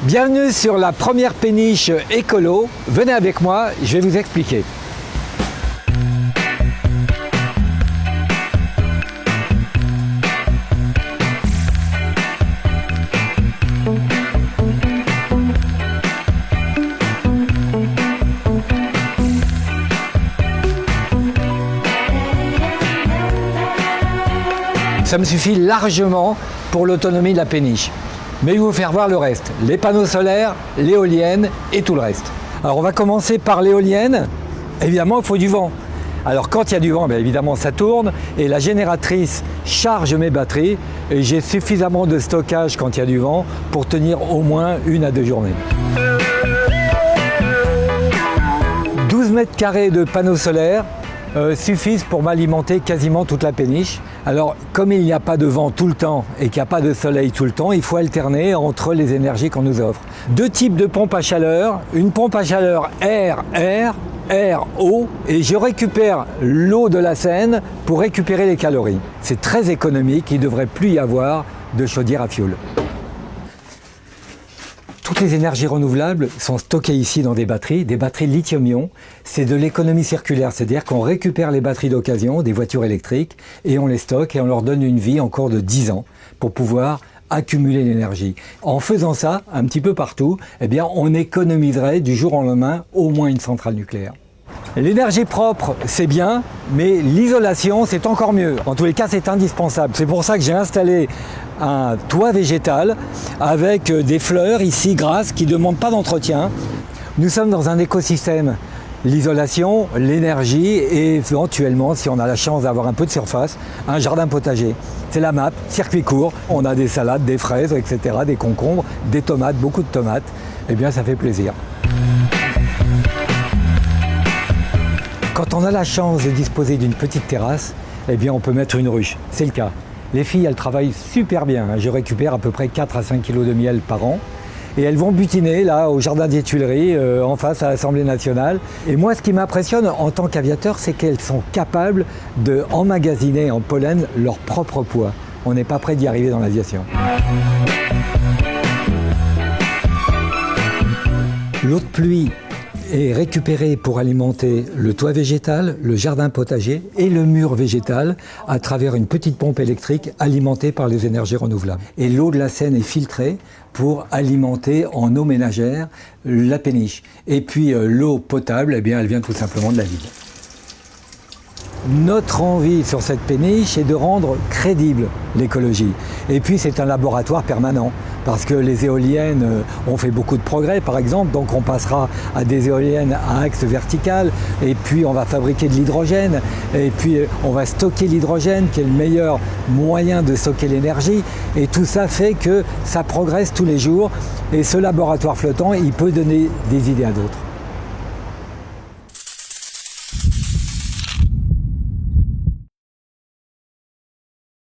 Bienvenue sur la première péniche écolo. Venez avec moi, je vais vous expliquer. Ça me suffit largement pour l'autonomie de la péniche. Mais je vais vous faire voir le reste, les panneaux solaires, l'éolienne et tout le reste. Alors on va commencer par l'éolienne. Évidemment, il faut du vent. Alors quand il y a du vent, bien évidemment ça tourne et la génératrice charge mes batteries et j'ai suffisamment de stockage quand il y a du vent pour tenir au moins 1 à 2 journées. 12 mètres carrés de panneaux solaires suffisent pour m'alimenter quasiment toute la péniche. Alors, comme il n'y a pas de vent tout le temps et qu'il n'y a pas de soleil tout le temps, il faut alterner entre les énergies qu'on nous offre. 2 types de pompes à chaleur. Une pompe à chaleur air-air, air-eau, et je récupère l'eau de la Seine pour récupérer les calories. C'est très économique, il ne devrait plus y avoir de chaudière à fioul. Toutes les énergies renouvelables sont stockées ici dans des batteries lithium-ion. C'est de l'économie circulaire, c'est-à-dire qu'on récupère les batteries d'occasion des voitures électriques et on les stocke et on leur donne une vie encore de 10 ans pour pouvoir accumuler l'énergie. En faisant ça un petit peu partout, eh bien, on économiserait du jour au lendemain au moins une centrale nucléaire. L'énergie propre, c'est bien, mais l'isolation, c'est encore mieux. En tous les cas, c'est indispensable. C'est pour ça que j'ai installé un toit végétal avec des fleurs ici grasses qui ne demandent pas d'entretien. Nous sommes dans un écosystème. L'isolation, l'énergie et éventuellement, si on a la chance d'avoir un peu de surface, un jardin potager. C'est la MAP, circuit court. On a des salades, des fraises, etc., des concombres, des tomates, beaucoup de tomates. Eh bien, ça fait plaisir. Quand on a la chance de disposer d'une petite terrasse, eh bien on peut mettre une ruche. C'est le cas. Les filles, elles travaillent super bien. Je récupère à peu près 4 à 5 kilos de miel par an. Et elles vont butiner là au jardin des Tuileries, en face à l'Assemblée nationale. Et moi, ce qui m'impressionne en tant qu'aviateur, c'est qu'elles sont capables d'emmagasiner en pollen leur propre poids. On n'est pas près d'y arriver dans l'aviation. L'eau de pluie est récupéré pour alimenter le toit végétal, le jardin potager et le mur végétal à travers une petite pompe électrique alimentée par les énergies renouvelables. Et l'eau de la Seine est filtrée pour alimenter en eau ménagère la péniche. Et puis l'eau potable, eh bien, elle vient tout simplement de la ville. Notre envie sur cette péniche est de rendre crédible l'écologie. Et puis c'est un laboratoire permanent, parce que les éoliennes ont fait beaucoup de progrès par exemple, donc on passera à des éoliennes à axe vertical, et puis on va fabriquer de l'hydrogène, et puis on va stocker l'hydrogène qui est le meilleur moyen de stocker l'énergie, et tout ça fait que ça progresse tous les jours, et ce laboratoire flottant, il peut donner des idées à d'autres.